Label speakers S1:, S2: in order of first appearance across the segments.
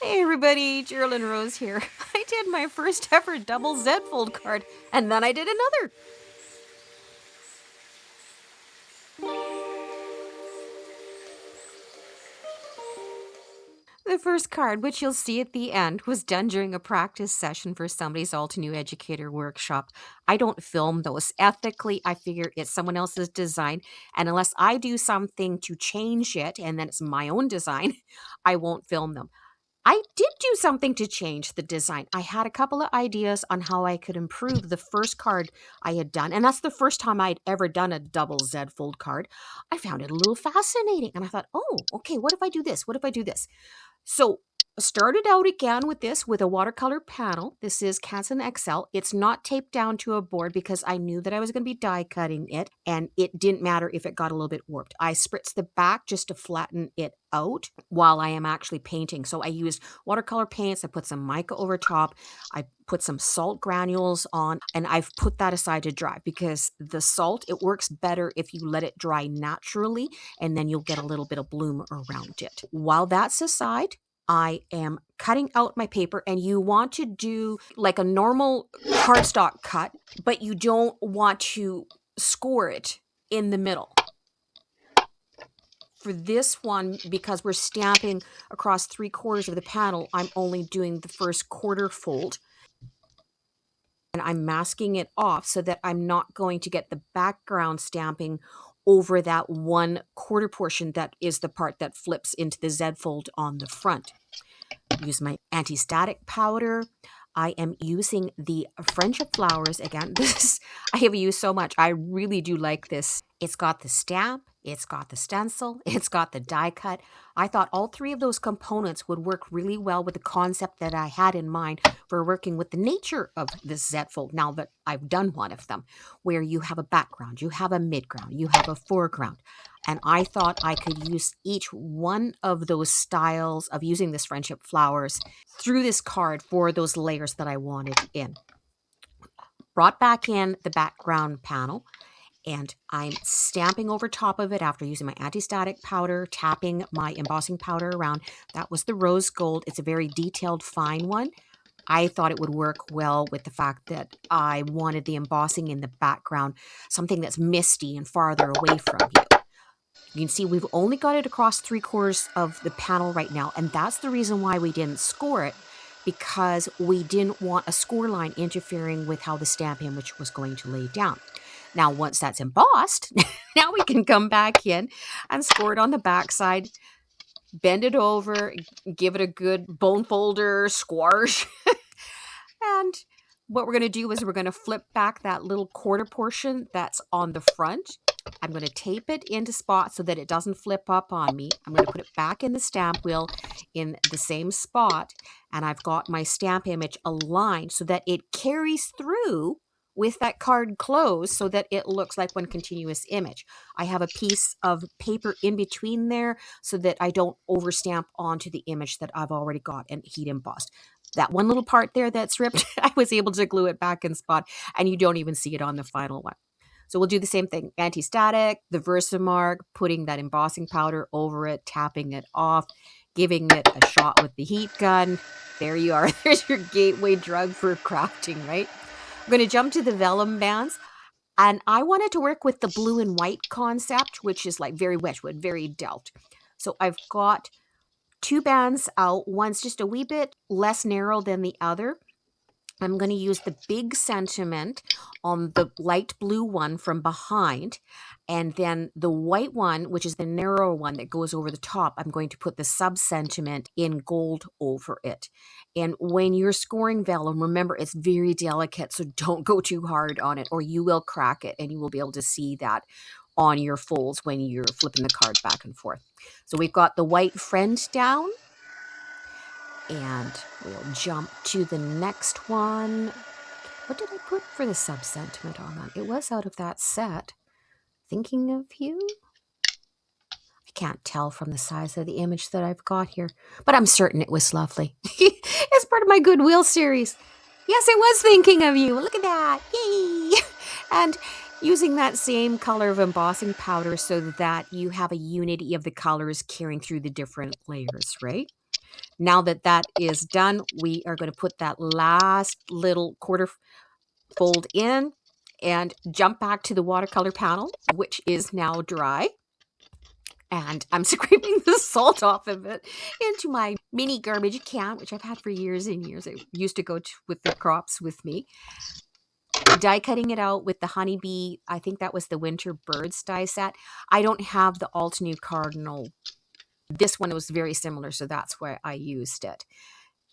S1: Hey everybody, Geraldine Rose here. I did my first ever double Z Fold card, and then I did another. The first card, which you'll see at the end, was done during a practice session for somebody's Altenew Educator workshop. I don't film those. Ethically, I figure it's someone else's design, and unless I do something to change it, and then it's my own design, I won't film them. I did do something to change the design. I had a couple of ideas on how I could improve the first card I had done, and that's the first time I'd ever done a double Z Fold card. I found it a little fascinating, and I thought, oh, okay, what if I do this? What if I do this? So I started out again with this with a watercolor panel. This is Canson XL. It's not taped down to a board because I knew that I was going to be die cutting it, and it didn't matter if it got a little bit warped. I spritzed the back just to flatten it out while I am actually painting. So I used watercolor paints. I put some mica over top. I put some salt granules on, and I've put that aside to dry because the salt, it works better if you let it dry naturally, and then you'll get a little bit of bloom around it. While that's aside, I am cutting out my paper, and you want to do like a normal cardstock cut, but you don't want to score it in the middle. For this one, because we're stamping across 3/4 of the panel, I'm only doing the first quarter fold. And I'm masking it off so that I'm not going to get the background stamping over that 1/4 portion that is the part that flips into the Z fold on the front. Use my anti-static powder. I am using the Friendship Flowers again. I have used so much. I really do like this. It's got the stamp, it's got the stencil, it's got the die cut. I thought all three of those components would work really well with the concept that I had in mind for working with the nature of this Z fold, now that I've done one of them, where you have a background, you have a midground, you have a foreground. And I thought I could use each one of those styles of using this Friendship Flowers through this card for those layers that I wanted in. Brought back in the background panel, and I'm stamping over top of it after using my anti-static powder, tapping my embossing powder around. That was the rose gold. It's a very detailed, fine one. I thought it would work well with the fact that I wanted the embossing in the background, something that's misty and farther away from you. You can see we've only got it across 3/4 of the panel right now, and that's the reason why we didn't score it, because we didn't want a score line interfering with how the stamp image was going to lay down. Now, once that's embossed, now we can come back in and score it on the backside, bend it over, give it a good bone folder squash. And what we're going to do is we're going to flip back that little quarter portion that's on the front. I'm going to tape it into spots so that it doesn't flip up on me. I'm going to put it back in the stamp wheel in the same spot, and I've got my stamp image aligned so that it carries through with that card closed so that it looks like one continuous image. I have a piece of paper in between there so that I don't overstamp onto the image that I've already got and heat embossed. That one little part there that's ripped, I was able to glue it back in spot, and you don't even see it on the final one. So we'll do the same thing. Anti-static, the Versamark, putting that embossing powder over it, tapping it off, giving it a shot with the heat gun. There you are. There's your gateway drug for crafting, right? I'm going to jump to the vellum bands. And I wanted to work with the blue and white concept, which is like very Wedgwood, very Delt. So I've got 2 bands out. One's just a wee bit less narrow than the other. I'm going to use the big sentiment on the light blue one from behind, and then the white one, which is the narrow one that goes over the top, I'm going to put the sub-sentiment in gold over it. And when you're scoring vellum, remember, it's very delicate, so don't go too hard on it or you will crack it, and you will be able to see that on your folds when you're flipping the card back and forth. So we've got the white friend down. And we'll jump to the next one. What did I put for the sub-sentiment on that? It was out of that set. Thinking of you? I can't tell from the size of the image that I've got here, but I'm certain it was lovely. It's part of my Goodwill series. Yes, it was Thinking of You. Look at that. Yay! And using that same color of embossing powder so that you have a unity of the colors carrying through the different layers, right? Now that that is done, we are going to put that last little quarter fold in and jump back to the watercolor panel, which is now dry. And I'm scraping the salt off of it into my mini garbage can, which I've had for years and years. I used to go with the crops with me. Die cutting it out with the honeybee. I think that was the winter birds die set. I don't have the Altenew cardinal. This one was very similar, so that's why I used it.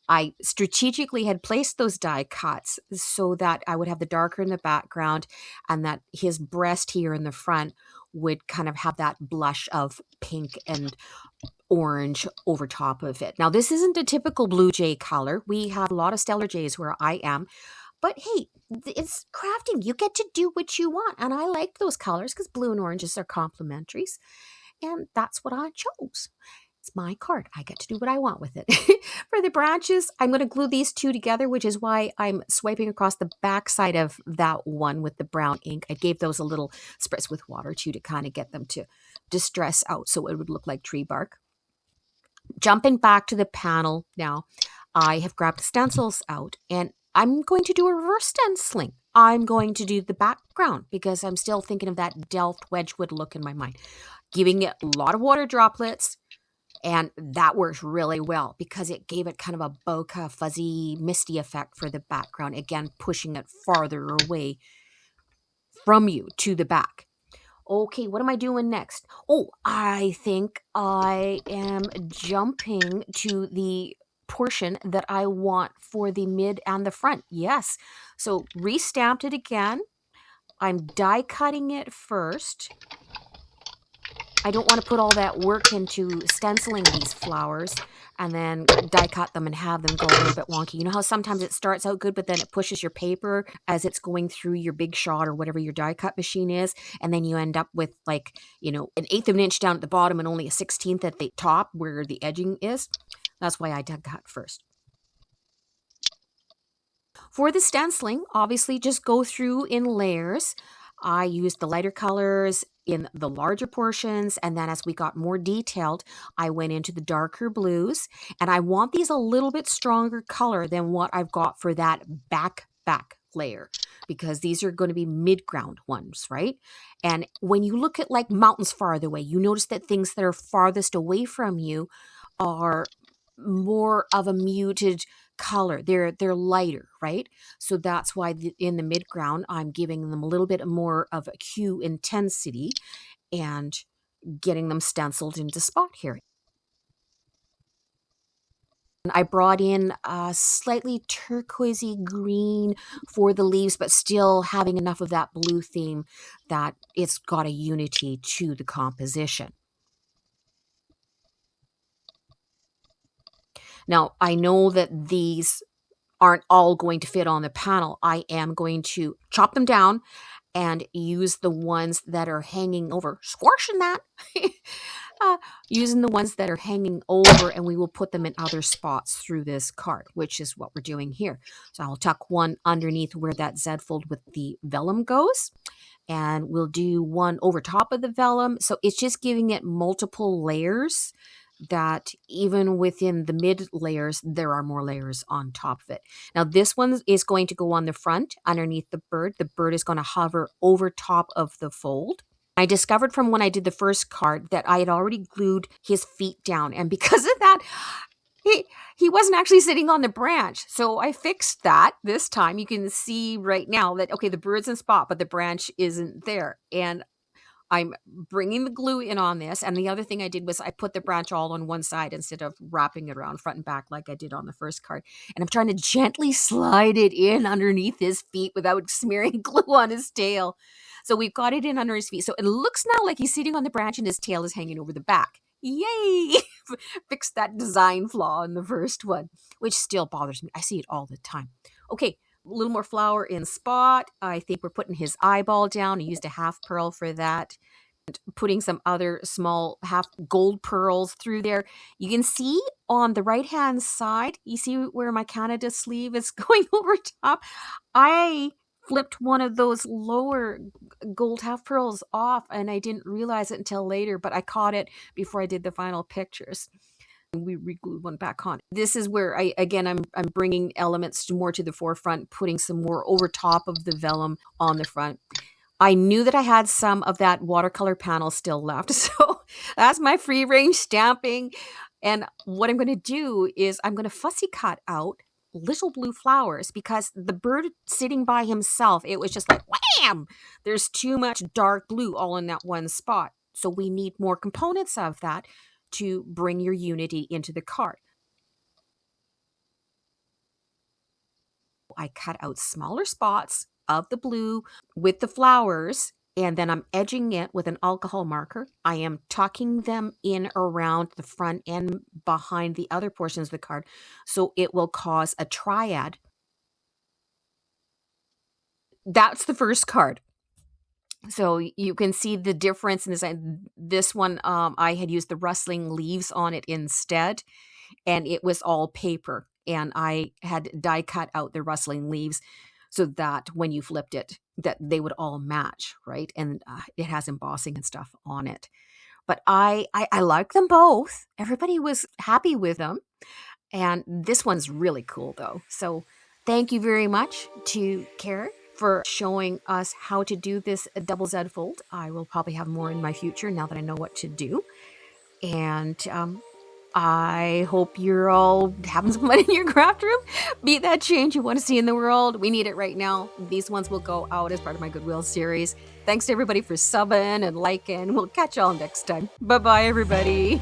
S1: I strategically had placed those die cuts so that I would have the darker in the background and that his breast here in the front would kind of have that blush of pink and orange over top of it. Now, this isn't a typical blue jay color. We have a lot of stellar jays where I am. But hey, it's crafting. You get to do what you want. And I like those colors because blue and oranges are complementaries. And that's what I chose. It's my card. I get to do what I want with it. For the branches, I'm going to glue these two together, which is why I'm swiping across the back side of that one with the brown ink. I gave those a little spritz with water too to kind of get them to distress out so it would look like tree bark. Jumping back to the panel now, I have grabbed the stencils out and I'm going to do a reverse stenciling. I'm going to do the background because I'm still thinking of that Delft Wedgwood look in my mind. Giving it a lot of water droplets, and that works really well because it gave it kind of a bokeh, fuzzy, misty effect for the background. Again, pushing it farther away from you to the back. Okay, what am I doing next? Oh, I think I am jumping to the portion that I want for the mid and the front. Yes. So restamped it again. I'm die cutting it first. I don't want to put all that work into stenciling these flowers and then die cut them and have them go a little bit wonky. You know how sometimes it starts out good, but then it pushes your paper as it's going through your big shot or whatever your die cut machine is. And then you end up with like, you know, 1/8 of an inch down at the bottom and only a 1/16 at the top where the edging is. That's why I die cut first. For the stenciling, obviously just go through in layers. I used the lighter colors in the larger portions, and then as we got more detailed, I went into the darker blues, and I want these a little bit stronger color than what I've got for that back layer, because these are going to be mid-ground ones, right? And when you look at like mountains farther away, you notice that things that are farthest away from you are more of a muted color. They're lighter, right? So that's why in the mid-ground, I'm giving them a little bit more of a hue intensity and getting them stenciled into spot here. I brought in a slightly turquoisey green for the leaves, but still having enough of that blue theme that it's got a unity to the composition. Now, I know that these aren't all going to fit on the panel. I am going to chop them down and use the ones that are hanging over, squashing that, using the ones that are hanging over, and we will put them in other spots through this card, which is what we're doing here. So I'll tuck one underneath where that Zed Fold with the vellum goes, and we'll do one over top of the vellum. So it's just giving it multiple layers, that even within the mid layers, there are more layers on top of it. Now, this one is going to go on the front underneath the bird. The bird is going to hover over top of the fold. I discovered from when I did the first card that I had already glued his feet down. And because of that, he wasn't actually sitting on the branch. So I fixed that this time. You can see right now that, okay, the bird's in spot, but the branch isn't there. And I'm bringing the glue in on this. And the other thing I did was I put the branch all on one side instead of wrapping it around front and back like I did on the first card. And I'm trying to gently slide it in underneath his feet without smearing glue on his tail. So we've got it in under his feet. So it looks now like he's sitting on the branch and his tail is hanging over the back. Yay! Fixed that design flaw in the first one, which still bothers me. I see it all the time. Okay. A little more flower in spot. I think we're putting his eyeball down. I used a half pearl for that. And putting some other small half gold pearls through there. You can see on the right-hand side, you see where my Canada sleeve is going over top? I flipped one of those lower gold half pearls off and I didn't realize it until later, but I caught it before I did the final pictures. we re-glued one back on. This is where I'm bringing elements more to the forefront, putting some more over top of the vellum on the front. I knew that I had some of that watercolor panel still left. So that's my free range stamping. And what I'm going to do is I'm going to fussy cut out little blue flowers, because the bird sitting by himself, it was just like, wham! There's too much dark blue all in that one spot. So we need more components of that to bring your unity into the card. I cut out smaller spots of the blue with the flowers, and then I'm edging it with an alcohol marker. I am tucking them in around the front and behind the other portions of the card, so it will cause a triad. That's the first card. So you can see the difference in this. This one, I had used the rustling leaves on it instead, and it was all paper. And I had die cut out the rustling leaves so that when you flipped it, that they would all match, right? And it has embossing and stuff on it. But I like them both. Everybody was happy with them. And this one's really cool, though. So thank you very much to Kara for showing us how to do this double Z fold. I will probably have more in my future now that I know what to do. And I hope you're all having some fun in your craft room. Be that change you want to see in the world. We need it right now. These ones will go out as part of my Goodwill series. Thanks to everybody for subbing and liking. We'll catch y'all next time. Bye-bye, everybody.